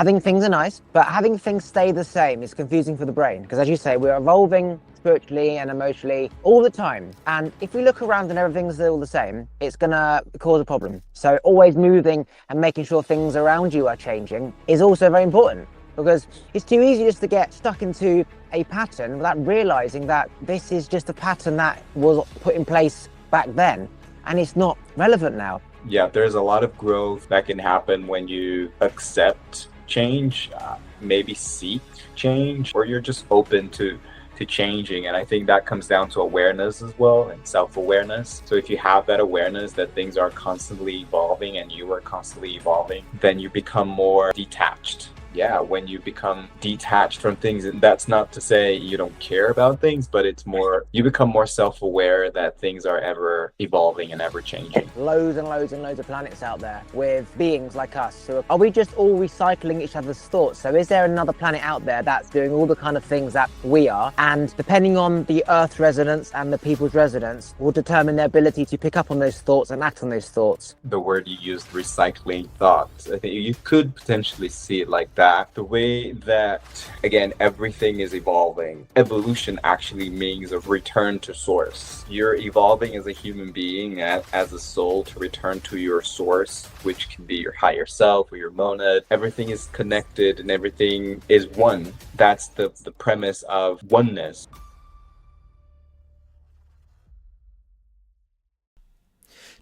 having things are nice, but having things stay the same is confusing for the brain. Because as you say, we're evolving spiritually and emotionally all the time. And if we look around and everything's all the same, it's gonna cause a problem. So always moving and making sure things around you are changing is also very important, because it's too easy just to get stuck into a pattern without realizing that this is just a pattern that was put in place back then and it's not relevant now. Yeah, there's a lot of growth that can happen when you accept change, maybe seek change, or you're just open to changing. And I think that comes down to awareness as well, and self-awareness. So if you have that awareness that things are constantly evolving and you are constantly evolving, then you become more detached. Yeah, when you become detached from things, and that's not to say you don't care about things, but it's more, you become more self-aware that things are ever evolving and ever changing. Loads and loads and loads of planets out there with beings like us. So are we just all recycling each other's thoughts? So is there another planet out there that's doing all the kind of things that we are? And depending on the Earth's resonance and the people's resonance will determine their ability to pick up on those thoughts and act on those thoughts. The word you used, recycling thoughts, I think you could potentially see it like that. The way that, again, everything is evolving. Evolution actually means a return to source. You're evolving as a human being, as a soul, to return to your source, which can be your higher self or your monad. Everything is connected and everything is one. That's the premise of oneness.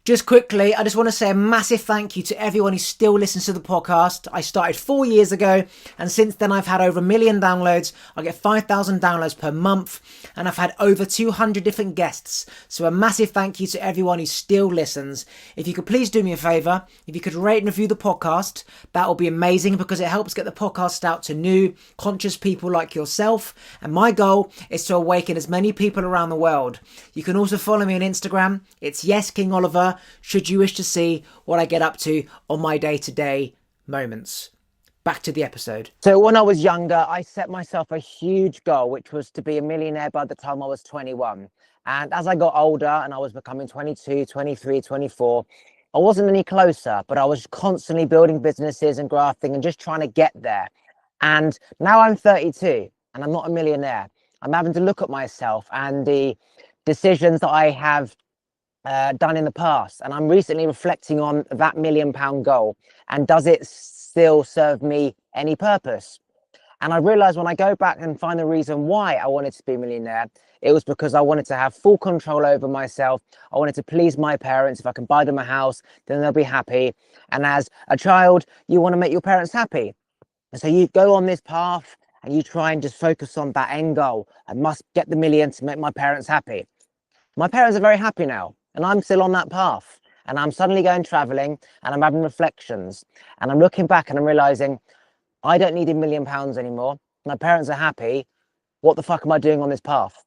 Just quickly, I just want to say a massive thank you to everyone who still listens to the podcast. I started 4 years ago, and since then I've had over 1 million downloads. I get 5,000 downloads per month, and I've had over 200 different guests. So a massive thank you to everyone who still listens. If you could please do me a favour, if you could rate and review the podcast, that would be amazing, because it helps get the podcast out to new, conscious people like yourself. And my goal is to awaken as many people around the world. You can also follow me on Instagram. It's YesKingOliver, should you wish to see what I get up to on my day-to-day moments. Back to the episode. So when I was younger, I set myself a huge goal, which was to be a millionaire by the time I was 21. And as I got older and I was becoming 22, 23, 24, I wasn't any closer, but I was constantly building businesses and grafting and just trying to get there. And now I'm 32 and I'm not a millionaire. I'm having to look at myself and the decisions that I have done in the past, and I'm recently reflecting on that £1 million goal, and does it still serve me any purpose? And I realized when I go back and find the reason why I wanted to be a millionaire, it was because I wanted to have full control over myself. I wanted to please my parents. If I can buy them a house, then they'll be happy. And as a child, you want to make your parents happy, and so you go on this path and you try and just focus on that end goal. I must get the million to make my parents happy. My parents are very happy now, and I'm still on that path, and I'm suddenly going traveling and I'm having reflections and I'm looking back and I'm realizing I don't need £1 million anymore. My parents are happy. What the fuck am I doing on this path?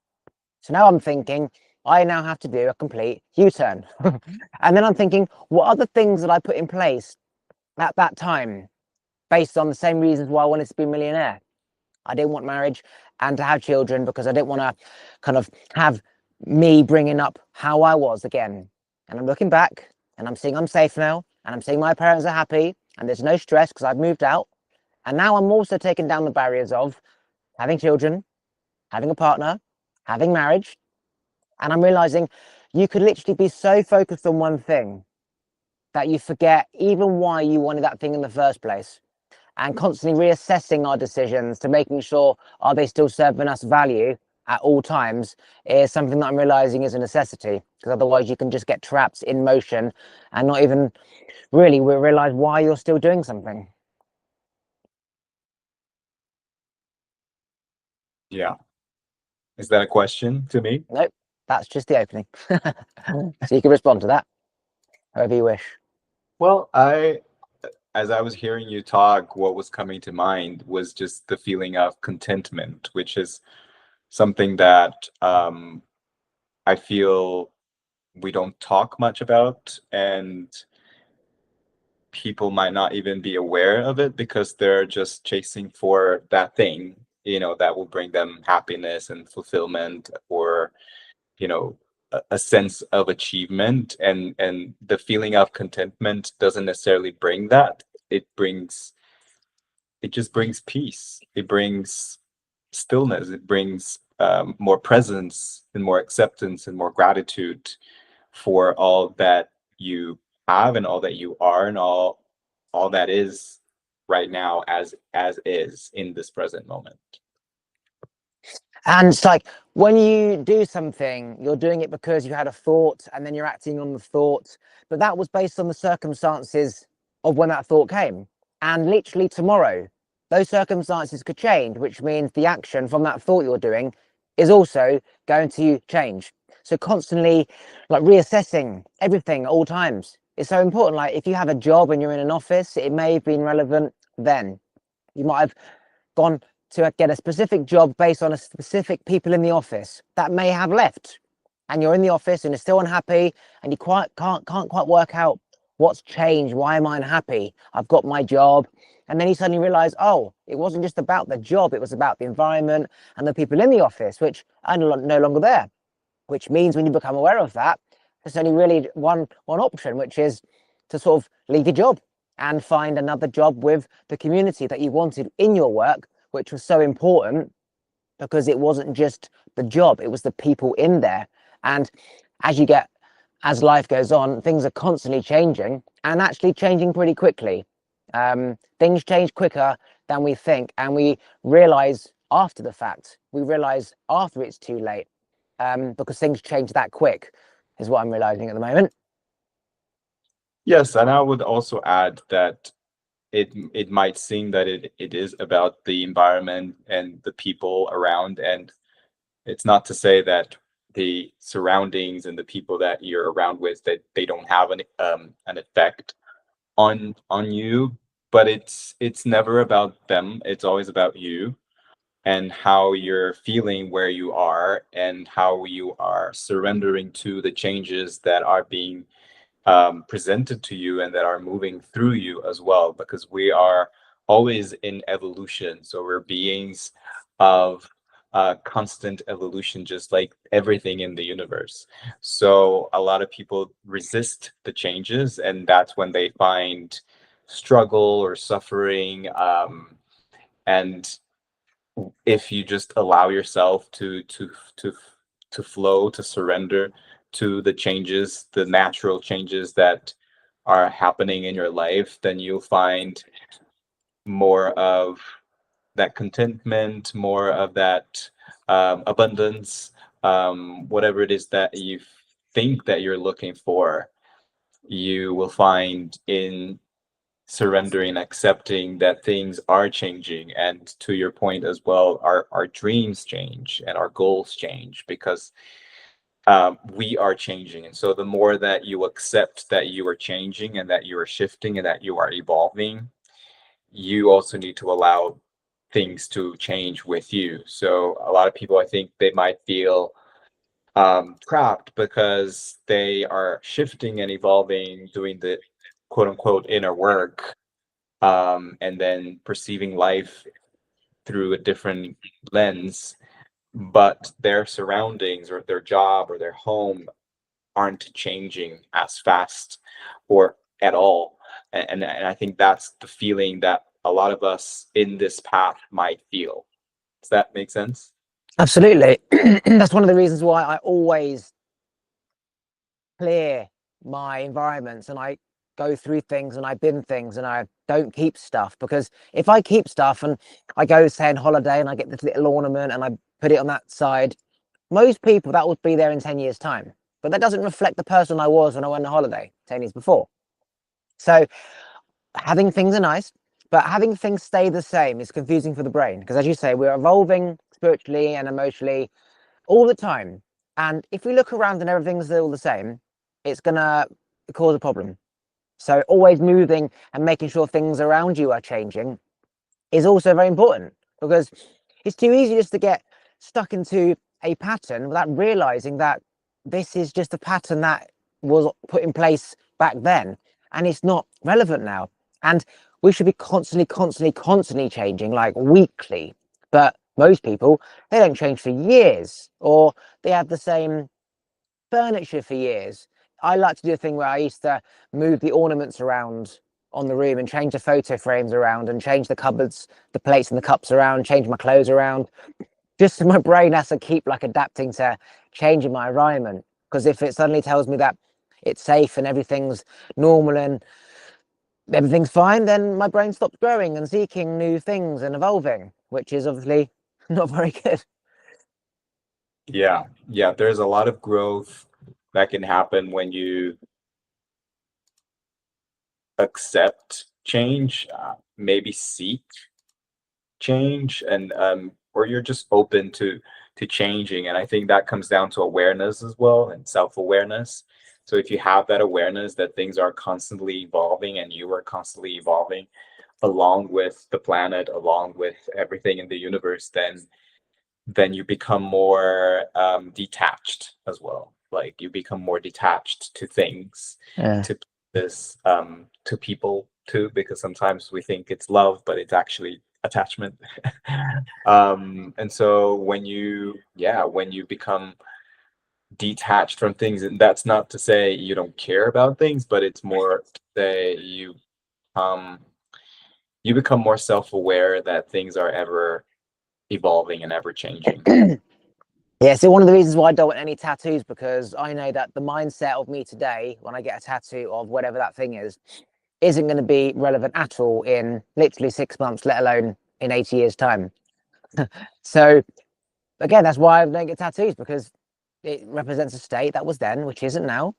So now I'm thinking I now have to do a complete U-turn. And then I'm thinking, what are the things that I put in place at that time based on the same reasons why I wanted to be a millionaire? I didn't want marriage and to have children because I didn't want to kind of have me bringing up how I was again. And I'm looking back and I'm seeing I'm safe now, and I'm seeing my parents are happy and there's no stress because I've moved out. And now I'm also taking down the barriers of having children, having a partner, having marriage. And I'm realizing you could literally be so focused on one thing that you forget even why you wanted that thing in the first place. And constantly reassessing our decisions to making sure, are they still serving us value at all times, is something that I'm realizing is a necessity, because otherwise you can just get trapped in motion and not even really realize why you're still doing something. Yeah. Is that a question to me? Nope, that's just the opening. So you can respond to that however you wish. Well, as I was hearing you talk, what was coming to mind was just the feeling of contentment, which is something that I feel we don't talk much about, and people might not even be aware of it because they're just chasing for that thing, that will bring them happiness and fulfillment, or, a sense of achievement. And the feeling of contentment doesn't necessarily bring that. It brings it just brings peace. It brings stillness. It brings more presence and more acceptance and more gratitude for all that you have and all that you are and all that is right now as is in this present moment. And it's like when you do something, you're doing it because you had a thought and then you're acting on the thought. But that was based on the circumstances of when that thought came. And literally tomorrow, those circumstances could change, which means the action from that thought you're doing is also going to change. So constantly like reassessing everything at all times is so important. Like if you have a job and you're in an office, it may have been relevant then. You might have gone to get a specific job based on a specific people in the office that may have left, and you're in the office and you're still unhappy and you can't quite work out what's changed. Why am I unhappy? I've got my job. And then you suddenly realize, oh, it wasn't just about the job, it was about the environment and the people in the office, which are no longer there. Which means when you become aware of that, there's only really one option, which is to sort of leave your job and find another job with the community that you wanted in your work, which was so important because it wasn't just the job, it was the people in there. And as life goes on, things are constantly changing and actually changing pretty quickly. Things change quicker than we think, and we realize after the fact, we realize after it's too late, because things change that quick, is what I'm realizing at the moment. Yes, and I would also add that it might seem that it is about the environment and the people around, and it's not to say that the surroundings and the people that you're around with that they don't have an effect on you, but it's never about them. It's always about you and how you're feeling where you are and how you are surrendering to the changes that are being presented to you and that are moving through you as well, because we are always in evolution. So we're beings of constant evolution, just like everything in the universe. So a lot of people resist the changes, and that's when they find struggle or suffering. And if you just allow yourself to flow, to surrender to the changes, the natural changes that are happening in your life, then you'll find more of that contentment, more of that abundance, whatever it is that you think that you're looking for, you will find in surrendering, accepting that things are changing. And to your point as well, our dreams change and our goals change because we are changing. And so the more that you accept that you are changing and that you are shifting and that you are evolving, you also need to allow things to change with you. So a lot of people, I think they might feel trapped because they are shifting and evolving, doing the quote unquote inner work, and then perceiving life through a different lens, but their surroundings or their job or their home aren't changing as fast or at all. And I think that's the feeling that a lot of us in this path might feel. Does that make sense? Absolutely. That's one of the reasons why I always clear my environments and I go through things and I bin things and I don't keep stuff, because if I keep stuff and I go say on holiday and I get this little ornament and I put it on that side, most people that would be there in 10 years time, but that doesn't reflect the person I was when I went on holiday 10 years before. So having things are nice, but having things stay the same is confusing for the brain, because as you say, we're evolving spiritually and emotionally all the time. And if we look around and everything's all the same, it's gonna cause a problem. So always moving and making sure things around you are changing is also very important, because it's too easy just to get stuck into a pattern without realizing that this is just a pattern that was put in place back then and it's not relevant now. And we should be constantly changing, like weekly. But most people, they don't change for years, or they have the same furniture for years. I like to do a thing where I used to move the ornaments around on the room and change the photo frames around and change the cupboards, the plates and the cups around, change my clothes around. Just so my brain has to keep like adapting to changing my environment. Because if it suddenly tells me that it's safe and everything's normal and everything's fine, then my brain stops growing and seeking new things and evolving, which is obviously not very good. Yeah, there's a lot of growth that can happen when you accept change, maybe seek change, and or you're just open to changing. And I think that comes down to awareness as well, and self-awareness. So if you have that awareness that things are constantly evolving and you are constantly evolving along with the planet, along with everything in the universe, then you become more detached as well. Like you become more detached to things, Yeah. to this, to people too, because sometimes we think it's love, but it's actually attachment. And so when you become detached from things, and that's not to say you don't care about things, but it's more to say um you become more self-aware that things are ever evolving and ever changing. Yeah, so one of the reasons why I don't want any tattoos, because I know that the mindset of me today, when I get a tattoo of whatever that thing is, isn't going to be relevant at all in literally 6 months, let alone in 80 years' time. So again, that's why I don't get tattoos, because it represents a state that was then, which isn't now.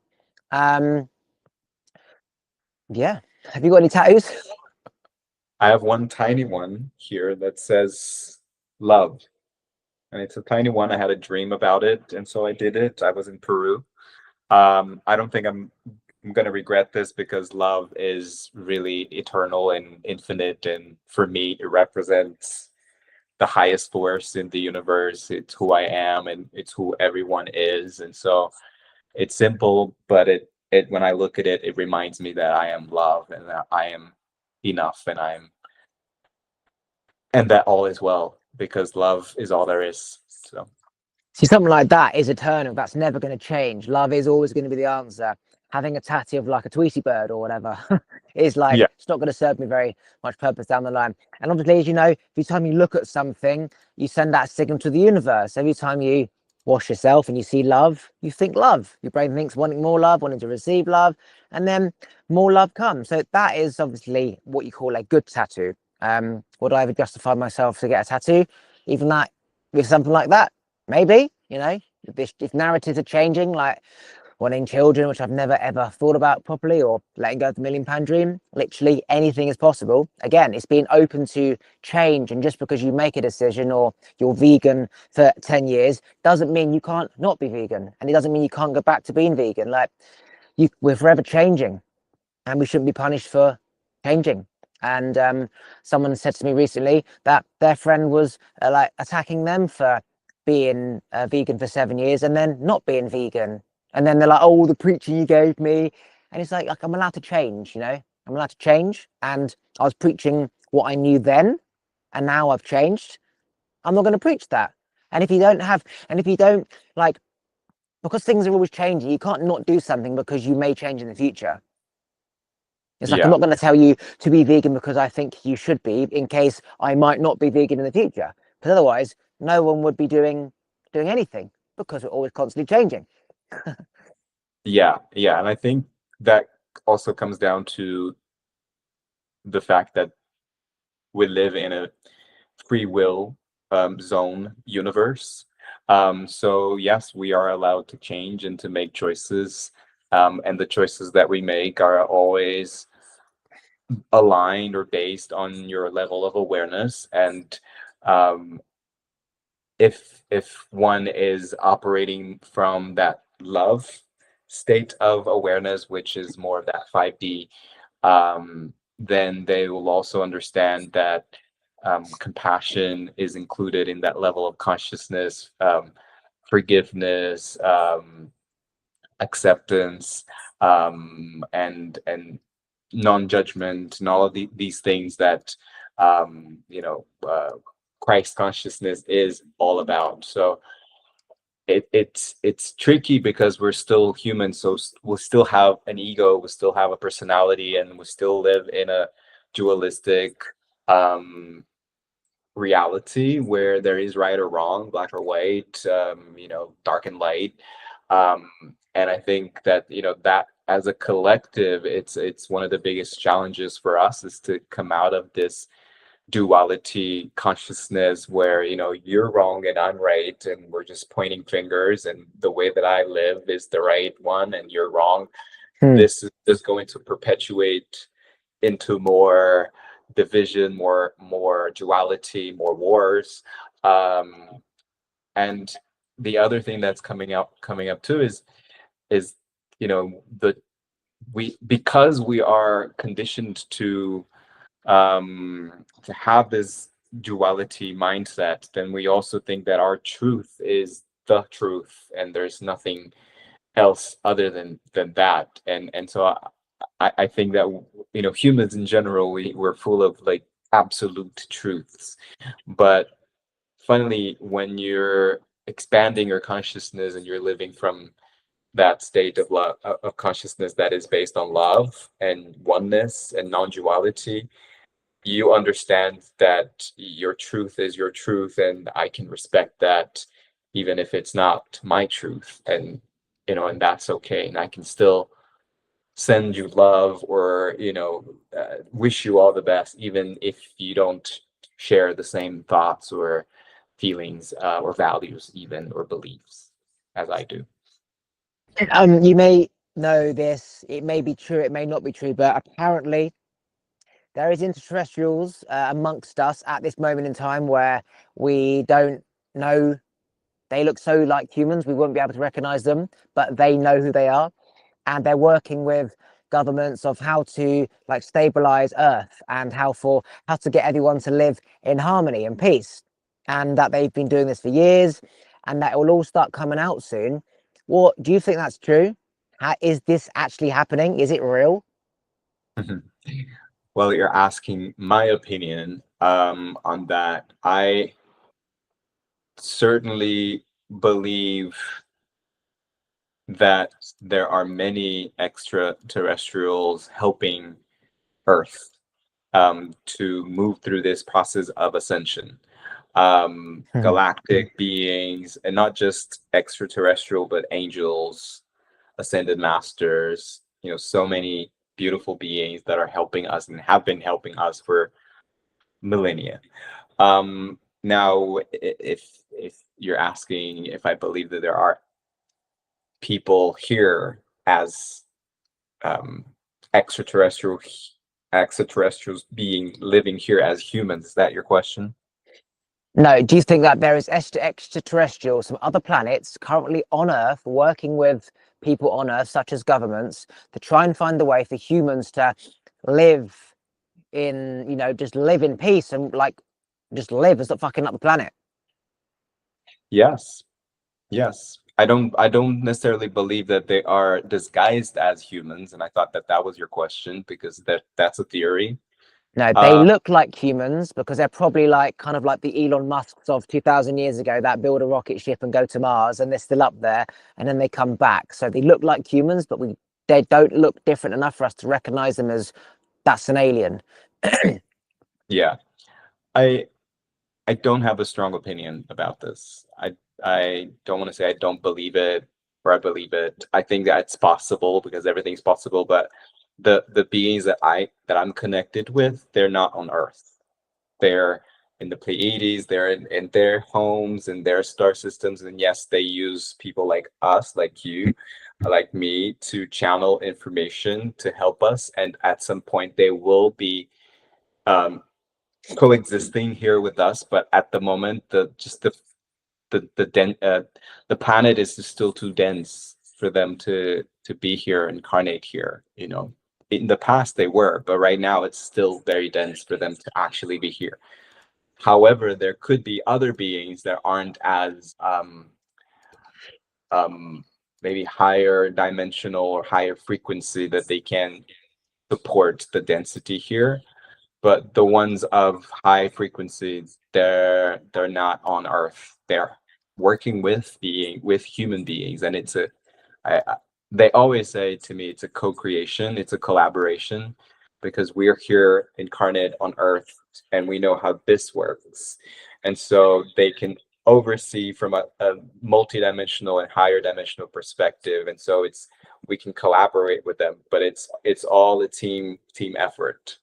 Yeah. Have you got any tattoos? I have one tiny one here that says love. And it's a tiny one. I had a dream about it, and so I did it. I was in Peru. I don't think I'm gonna regret this, because love is really eternal and infinite, and for me, it represents the highest force in the universe. It's who I am, and it's who everyone is. And so it's simple, but it when I look at it, it reminds me that I am love and that I am enough, and that all is well, because love is all there is. So See, something like that is eternal. That's never going to change. Love is always going to be the answer. Having a tattoo of like a Tweety bird or whatever is like, yeah, it's not going to serve me very much purpose down the line. And obviously, as you know, every time you look at something, you send that signal to the universe. Every time you wash yourself and you see love, you think love. Your brain thinks wanting more love, wanting to receive love, and then more love comes. So that is obviously what you call a good tattoo. Would I ever justify myself to get a tattoo? Even that, with something like that? Maybe, if narratives are changing, like wanting children, which I've never ever thought about properly, or letting go of the £1 million dream, literally anything is possible. Again, it's being open to change. And just because you make a decision or you're vegan for 10 years doesn't mean you can't not be vegan. And it doesn't mean you can't go back to being vegan. Like we're forever changing, and we shouldn't be punished for changing. And someone said to me recently that their friend was like attacking them for being vegan for 7 years and then not being vegan. And then they're like, oh, the preaching you gave me. And it's like I'm allowed to change, I'm allowed to change. And I was preaching what I knew then, and now I've changed. I'm not going to preach that. And if you don't like, because things are always changing, you can't not do something because you may change in the future. It's like, I'm yeah, not going to tell you to be vegan because I think you should be, in case I might not be vegan in the future. Because otherwise, no one would be doing anything, because we're always constantly changing. yeah. And I think that also comes down to the fact that we live in a free will zone universe. So yes, we are allowed to change and to make choices, and the choices that we make are always aligned or based on your level of awareness. And um, if one is operating from that love state of awareness, which is more of that 5D, then they will also understand that compassion is included in that level of consciousness, forgiveness, acceptance, and non-judgment, and all of these things that Christ consciousness is all about. So it's tricky because we're still human, so we'll still have an ego, we still have a personality, and we still live in a dualistic um reality where there is right or wrong, black or white, dark and light. um and I think that, that as a collective, it's one of the biggest challenges for us, is to come out of this duality consciousness where, you're wrong and I'm right, and we're just pointing fingers, and the way that I live is the right one and you're wrong. Hmm. This is just going to perpetuate into more division, more duality, more wars. And the other thing that's coming up too is the we because we are conditioned to have this duality mindset, then we also think that our truth is the truth and there's nothing else other than that. And so I think that, humans in general, we're full of like absolute truths. But finally, when you're expanding your consciousness and you're living from that state of love, of consciousness that is based on love and oneness and non-duality, you understand that your truth is your truth, and I can respect that even if it's not my truth. And that's okay, and I can still send you love, or wish you all the best, even if you don't share the same thoughts or feelings, or values, even, or beliefs as I do. You may know this, it may be true, it may not be true, but apparently there is extraterrestrials amongst us at this moment in time where we don't know. They look so like humans, we wouldn't be able to recognize them, but they know who they are. And they're working with governments of how to like stabilize Earth and how to get everyone to live in harmony and peace. And that they've been doing this for years, and that it will all start coming out soon. What do you think that's true? Is this actually happening? Is it real? Well, you're asking my opinion on that. I certainly believe that there are many extraterrestrials helping Earth to move through this process of ascension. Galactic beings, and not just extraterrestrial, but angels, ascended masters, so many beautiful beings that are helping us and have been helping us for millennia. Now, if you're asking if I believe that there are people here as um, extraterrestrial extraterrestrials being living here as humans, is that your question? No, do you think that there is extraterrestrials, some other planets currently on Earth working with people on Earth, such as governments, to try and find a way for humans to live in, just live in peace and like just live and stop fucking up the planet? Yes. I don't necessarily believe that they are disguised as humans, and I thought that that was your question, because that's a theory. No, they look like humans because they're probably like kind of like the Elon Musks of 2000 years ago that build a rocket ship and go to Mars, and they're still up there and then they come back. So they look like humans, but they don't look different enough for us to recognize them as that's an alien. Yeah. I don't have a strong opinion about this. I don't want to say I don't believe it or I believe it. I think that it's possible because everything's possible, but the beings that I'm connected with, they're not on Earth. They're in the Pleiades, they're in their homes and their star systems, and yes, they use people like us, like you, like me, to channel information to help us. And at some point they will be um coexisting here with us, but at the moment, the planet is just still too dense for them to be here, incarnate here. In the past they were, but right now it's still very dense for them to actually be here. However, there could be other beings that aren't as maybe higher dimensional or higher frequency, that they can support the density here. But the ones of high frequencies, they're not on Earth. They're working with human beings, and it's a they always say to me it's a co-creation, it's a collaboration, because we are here incarnate on Earth and we know how this works, and so they can oversee from a multi-dimensional and higher dimensional perspective, and so we can collaborate with them, but it's all a team effort.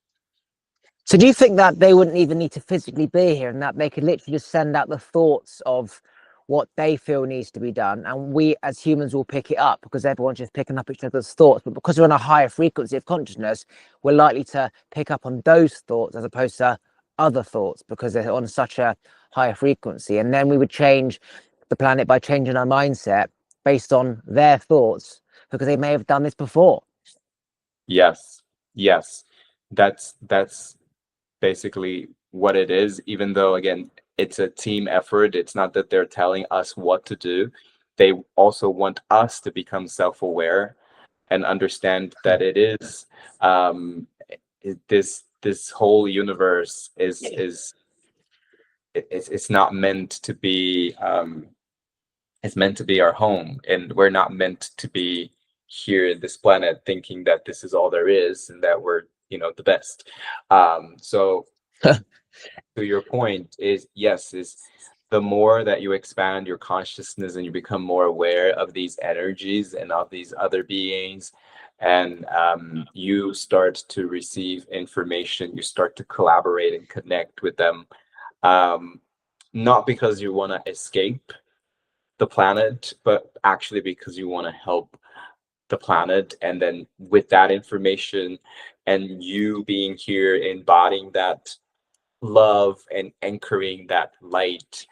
So do you think that they wouldn't even need to physically be here, and that they could literally just send out the thoughts of what they feel needs to be done, and we as humans will pick it up because everyone's just picking up each other's thoughts? But because we're on a higher frequency of consciousness, we're likely to pick up on those thoughts as opposed to other thoughts because they're on such a higher frequency. And then we would change the planet by changing our mindset based on their thoughts because they may have done this before. Yes, that's basically what it is, even though again it's a team effort. It's not that they're telling us what to do. They also want us to become self-aware and understand that it is this whole universe is it's not meant to be it's meant to be our home, and we're not meant to be here in this planet thinking that this is all there is and that we're the best. So to your point is, yes, is the more that you expand your consciousness and you become more aware of these energies and of these other beings, and you start to receive information, you start to collaborate and connect with them, not because you want to escape the planet, but actually because you want to help the planet. And then with that information and you being here embodying that love and anchoring that light,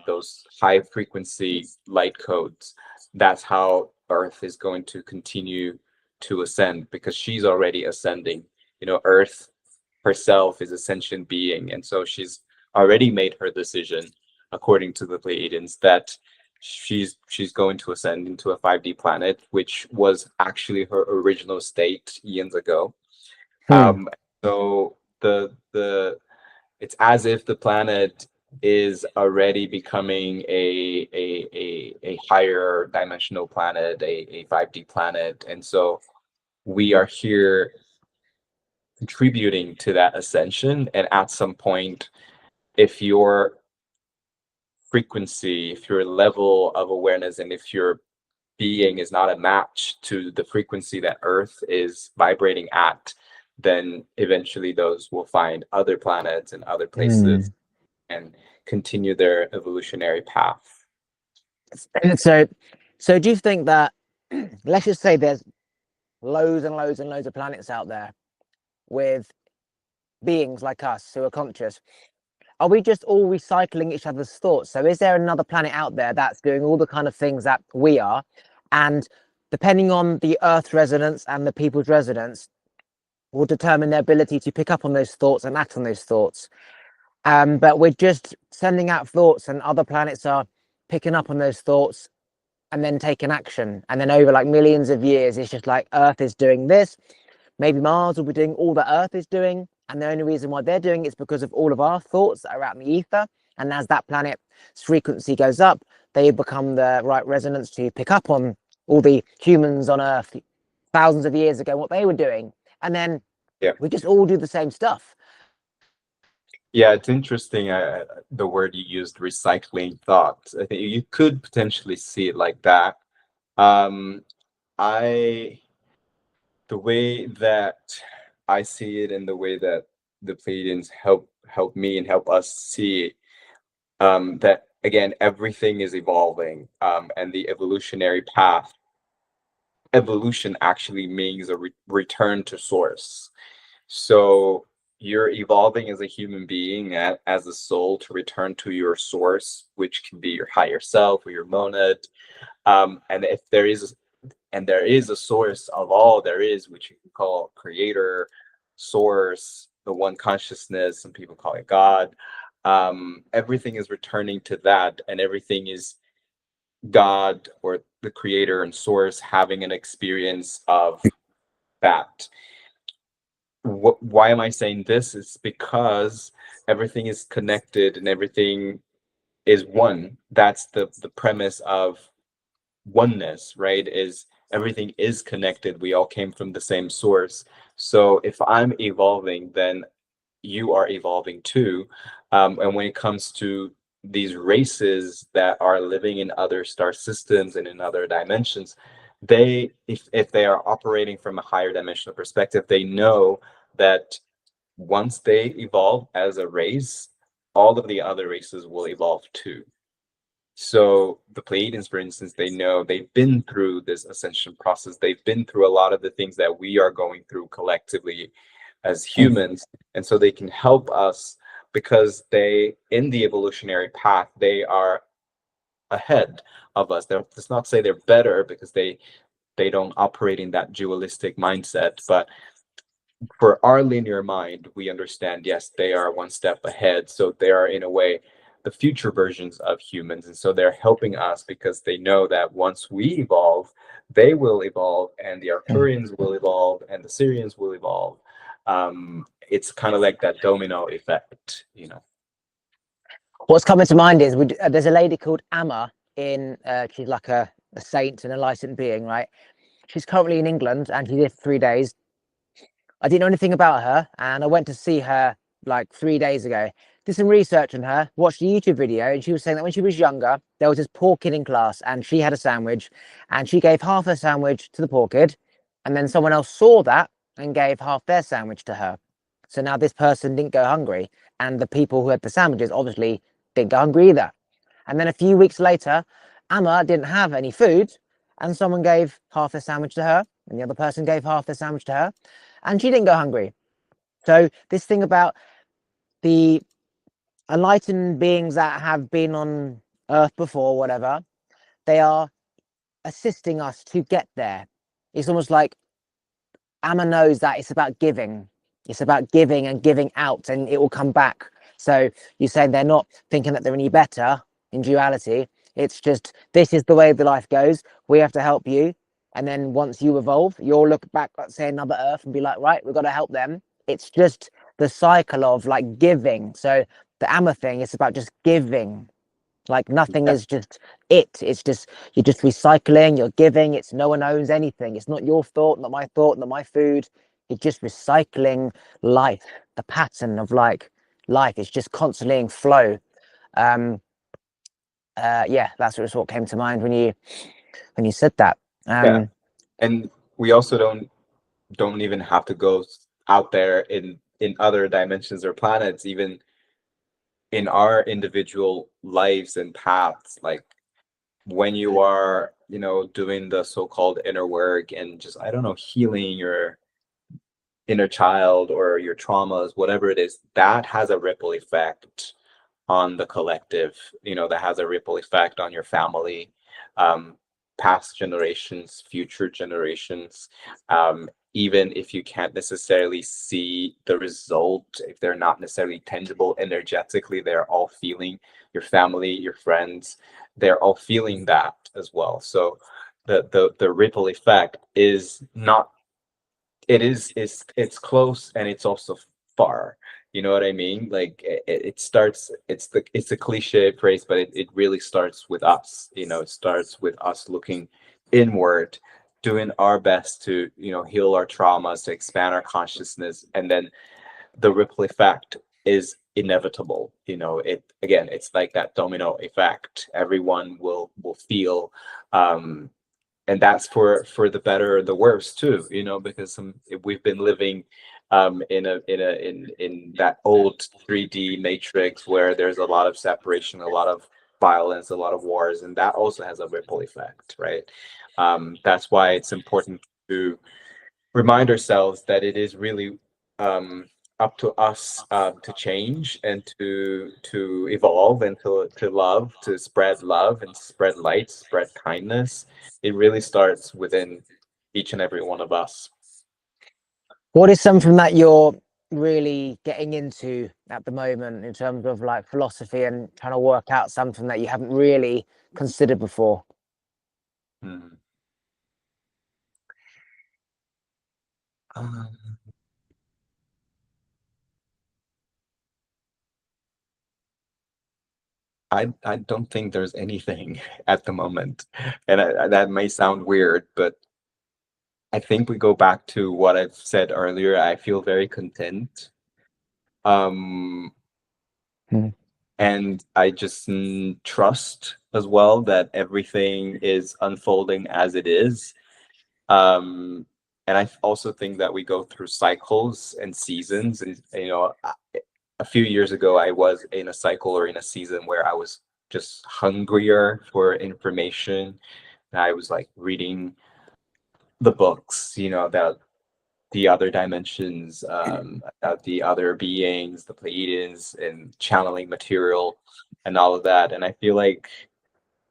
those high frequency light codes, that's how Earth is going to continue to ascend, because she's already ascending. Earth herself is a sentient being, and so she's already made her decision according to the Pleiadians that she's going to ascend into a 5D planet, which was actually her original state eons ago. So the it's as if the planet is already becoming a higher dimensional planet, a 5D planet, and so we are here contributing to that ascension. And at some point, if your frequency, if your level of awareness, and if your being is not a match to the frequency that Earth is vibrating at, then eventually those will find other planets and other places and continue their evolutionary path. And so do you think that, let's just say there's loads and loads and loads of planets out there with beings like us who are conscious, are we just all recycling each other's thoughts? So is there another planet out there that's doing all the kind of things that we are, and depending on the Earth resonance and the people's resonance will determine their ability to pick up on those thoughts and act on those thoughts? But we're just sending out thoughts and other planets are picking up on those thoughts and then taking action, and then over like millions of years it's just like Earth is doing this, maybe Mars will be doing all that Earth is doing, and the only reason why they're doing it is because of all of our thoughts that are out in the ether, and as that planet's frequency goes up, they become the right resonance to pick up on all the humans on Earth thousands of years ago, what they were doing, and then we just all do the same stuff. Yeah, it's interesting, the word you used, recycling thoughts. I think you could potentially see it like that. The way that I see it, and the way that the Pleiadians help me and help us see it, that again, everything is evolving, and the evolutionary path. Evolution actually means a return to source. So you're evolving as a human being, as a soul, to return to your source, which can be your higher self or your monad. And if there is a source of all there is, which you can call creator, source, the one consciousness, some people call it God. Everything is returning to that, and everything is God or the creator and source having an experience of that. Why am I saying this? It's because everything is connected, and everything is one. That's the premise of oneness, right? Is everything is connected. We all came from the same source. So if I'm evolving, then you are evolving too. And when it comes to these races that are living in other star systems and in other dimensions, they, if they are operating from a higher dimensional perspective, they know that once they evolve as a race, all of the other races will evolve too. So the Pleiadians, for instance, they know they've been through this ascension process. They've been through a lot of the things that we are going through collectively as humans. And so they can help us because they, in the evolutionary path, they are ahead of us. Let's not say they're better because they don't operate in that dualistic mindset, but for our linear mind, we understand, yes, they are one step ahead. So they are, in a way, the future versions of humans. And so they're helping us because they know that once we evolve, they will evolve, and the Arcturians will evolve, and the Syrians will evolve. It's kind of like that domino effect, you know. What's coming to mind is there's a lady called Amma in, she's like a saint and a enlightened being, right? She's currently in England and she lived 3 days. I didn't know anything about her, and I went to see her like 3 days ago. Did some research on her, watched a YouTube video, and she was saying that when she was younger, there was this poor kid in class, and she had a sandwich, and she gave half her sandwich to the poor kid, and then someone else saw that and gave half their sandwich to her. So now this person didn't go hungry, and the people who had the sandwiches obviously didn't go hungry either. And then a few weeks later, Amma didn't have any food, and someone gave half their sandwich to her, and the other person gave half their sandwich to her, and she didn't go hungry. So this thing about the enlightened beings that have been on Earth before, whatever, they are assisting us to get there. It's almost like Amma knows that it's about giving. It's about giving and giving out, and it will come back. So you say they're not thinking that they're any better in duality. It's just, this is the way the life goes. We have to help you. And then once you evolve, you'll look back at, say, another Earth and be like, right, we've got to help them. It's just the cycle of like giving. So the Amma thing is about just giving. Like nothing is just it's just, you're just recycling, you're giving. It's no one owns anything. It's not your thought, not my thought, not my food. You're just recycling life, the pattern of like life is just constantly in flow. Yeah, that's what came to mind when you said that. Yeah. And we also don't even have to go out there in other dimensions or planets, even in our individual lives and paths. Like when you are, you know, doing the so-called inner work and just, I don't know, healing your inner child or your traumas, whatever it is, that has a ripple effect on the collective, you know, that has a ripple effect on your family, um, past generations, future generations. Even if you can't necessarily see the result, if they're not necessarily tangible energetically, they're all feeling, your family, your friends, they're all feeling that as well. So the ripple effect is not, it's close and it's also far. You know what I mean? Like it starts, it's a cliche phrase, but it really starts with us. You know, it starts with us looking inward, doing our best to, you know, heal our traumas, to expand our consciousness, and then the ripple effect is inevitable. You know, it again, it's like that domino effect. Everyone will feel, and that's for the better or the worse too, you know, because we've been living in that old 3D matrix where there's a lot of separation, a lot of violence, a lot of wars, and that also has a ripple effect, right? That's why it's important to remind ourselves that it is really up to us to change and to evolve and to love, to spread love and spread light, spread kindness. It really starts within each and every one of us. What is something that you're really getting into at the moment in terms of like philosophy and trying to work out something that you haven't really considered before? Hmm. Um, I don't think there's anything at the moment, and that may sound weird, but I think we go back to what I've said earlier. I feel very content. Um, Hmm. and I just trust as well that everything is unfolding as it is. Um, and I also think that we go through cycles and seasons. And, a few years ago, I was in a cycle or in a season where I was just hungrier for information. And I was like reading the books, about the other dimensions, about the other beings, the Pleiadians, and channeling material and all of that. And I feel like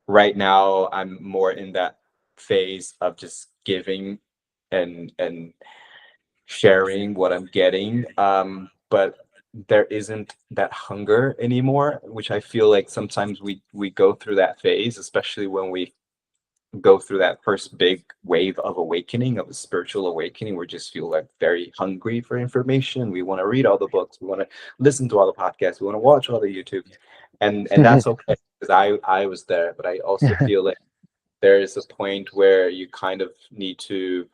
right now I'm more in that phase of just giving and sharing what I'm getting. But there isn't that hunger anymore, which I feel like sometimes we go through that phase, especially when we go through that first big wave of awakening, of a spiritual awakening. We just feel like very hungry for information. We want to read all the books, we want to listen to all the podcasts, we want to watch all the YouTube, and that's okay, because I was there. But I also feel like there is a point where you kind of need to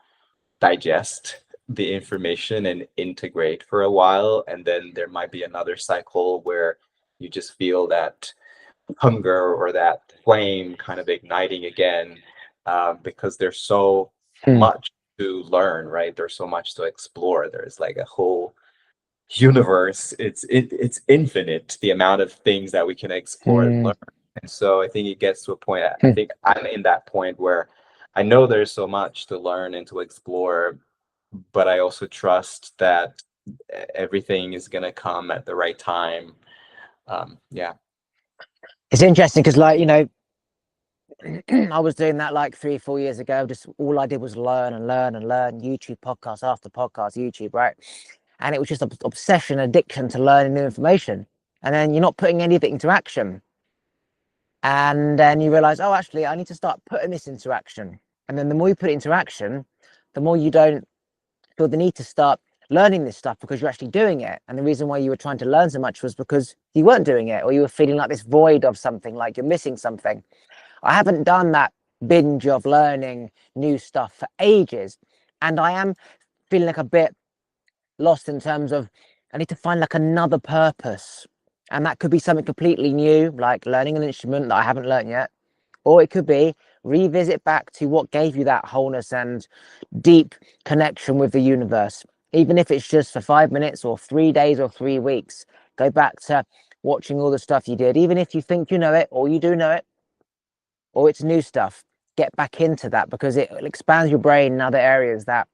digest the information and integrate for a while, and then there might be another cycle where you just feel that hunger or that flame kind of igniting again, because there's so Hmm. much to learn, right? There's so much to explore. There's like a whole universe. It's infinite, the amount of things that we can explore and Hmm. learn. And so I think it gets to a point, I think I'm in that point where I know there's so much to learn and to explore, but I also trust that everything is going to come at the right time. Yeah. It's interesting because, like, I was doing that like 3 or 4 years ago. Just all I did was learn and learn and learn. YouTube, podcast after podcast, YouTube, right? And it was just obsession, addiction to learning new information. And then you're not putting any of it into action. And then you realize, oh, actually, I need to start putting this into action. And then the more you put it into action, the more you don't feel the need to start learning this stuff because you're actually doing it. And the reason why you were trying to learn so much was because you weren't doing it, or you were feeling like this void of something, like you're missing something. I haven't done that binge of learning new stuff for ages. And I am feeling like a bit lost in terms of I need to find like another purpose. And that could be something completely new, like learning an instrument that I haven't learned yet. Or it could be revisit back to what gave you that wholeness and deep connection with the universe. Even if it's just for 5 minutes or 3 days or 3 weeks, go back to watching all the stuff you did. Even if you think you know it, or you do know it, or it's new stuff, get back into that, because it expands your brain in other areas that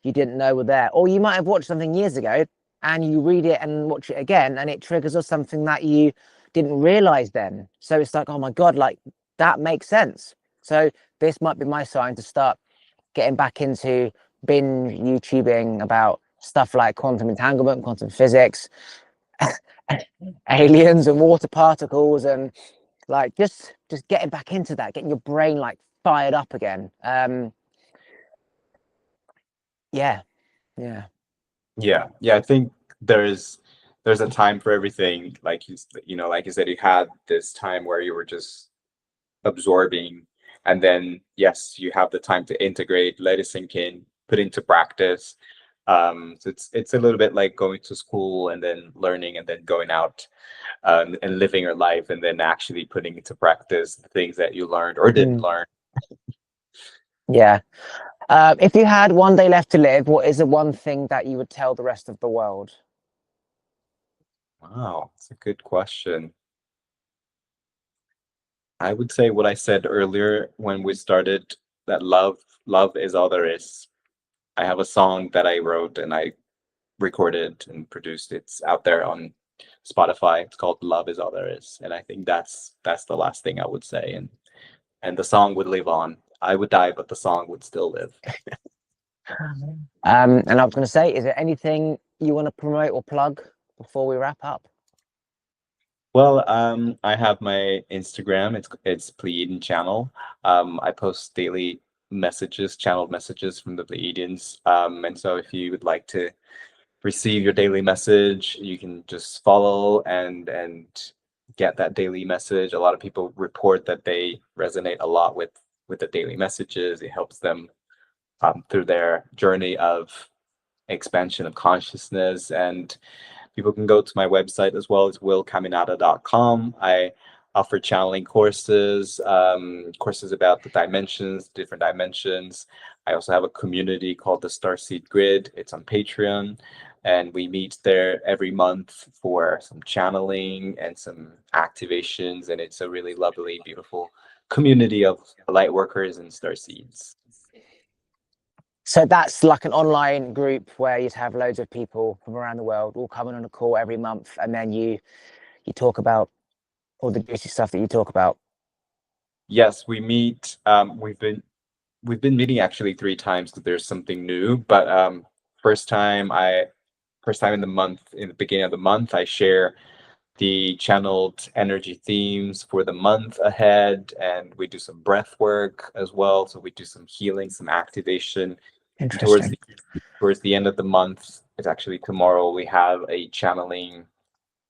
you didn't know were there. Or you might have watched something years ago and you read it and watch it again and it triggers us something that you didn't realize then. So it's like, oh my God, like that makes sense. So this might be my sign to start getting back into binge YouTubing about stuff like quantum entanglement, quantum physics, aliens and water particles, and like just getting back into that, getting your brain like fired up again. Yeah. Yeah, I think there's a time for everything. Like like you said, you had this time where you were just absorbing, and then yes, you have the time to integrate, let it sink in, put into practice. So it's a little bit like going to school and then learning and then going out, and living your life and then actually putting into practice the things that you learned or didn't Mm. learn. Yeah. If you had one day left to live, what is the one thing that you would tell the rest of the world? Wow, it's a good question. I would say what I said earlier when we started, that love is all there is. I have a song that I wrote and I recorded and produced. It's out there on Spotify. It's called Love is All There Is. And I think that's the last thing I would say. And the song would live on. I would die, but the song would still live. And I was going to say, is there anything you want to promote or plug before we wrap up? Well, I have my Instagram. It's Pleiadian Channel. I post daily messages, channeled messages from the Pleiadians. And so if you would like to receive your daily message, you can just follow, and get that daily message. A lot of people report that they resonate a lot with the daily messages. It helps them through their journey of expansion of consciousness. And people can go to my website as well as willcaminada.com. I offer channeling courses, courses about the dimensions, different dimensions. I also have a community called the Starseed Grid. It's on Patreon, and we meet there every month for some channeling and some activations. And it's a really lovely, beautiful community of light workers and starseeds. So that's like an online group where you'd have loads of people from around the world all coming on a call every month, and then you talk about all the juicy stuff that you talk about. Yes, we meet. We've been meeting actually 3 times because there's something new. But first time in the month, in the beginning of the month, I share the channeled energy themes for the month ahead, and we do some breath work as well. So we do some healing, some activation. Interesting. Towards the end of the month, it's actually tomorrow, we have a channeling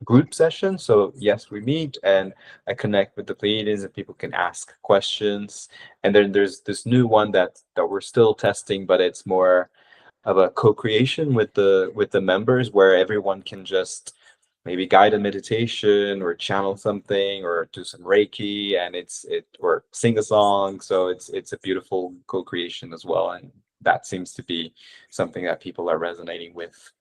group session. So yes, we meet and I connect with the Pleiadians and people can ask questions. And then there's this new one that we're still testing, but it's more of a co-creation with the members, where everyone can just maybe guide a meditation or channel something or do some Reiki, and or sing a song. So it's a beautiful co-creation as well, and that seems to be something that people are resonating with.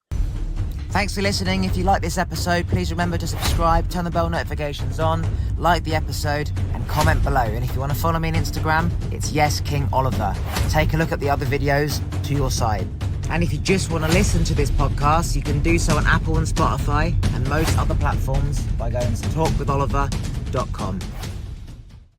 Thanks for listening. If you like this episode, please remember to subscribe, turn the bell notifications on, like the episode, and comment below. And if you want to follow me on Instagram, it's YesKingOliver. Take a look at the other videos to your side. And if you just want to listen to this podcast, you can do so on Apple and Spotify and most other platforms by going to talkwitholiver.com.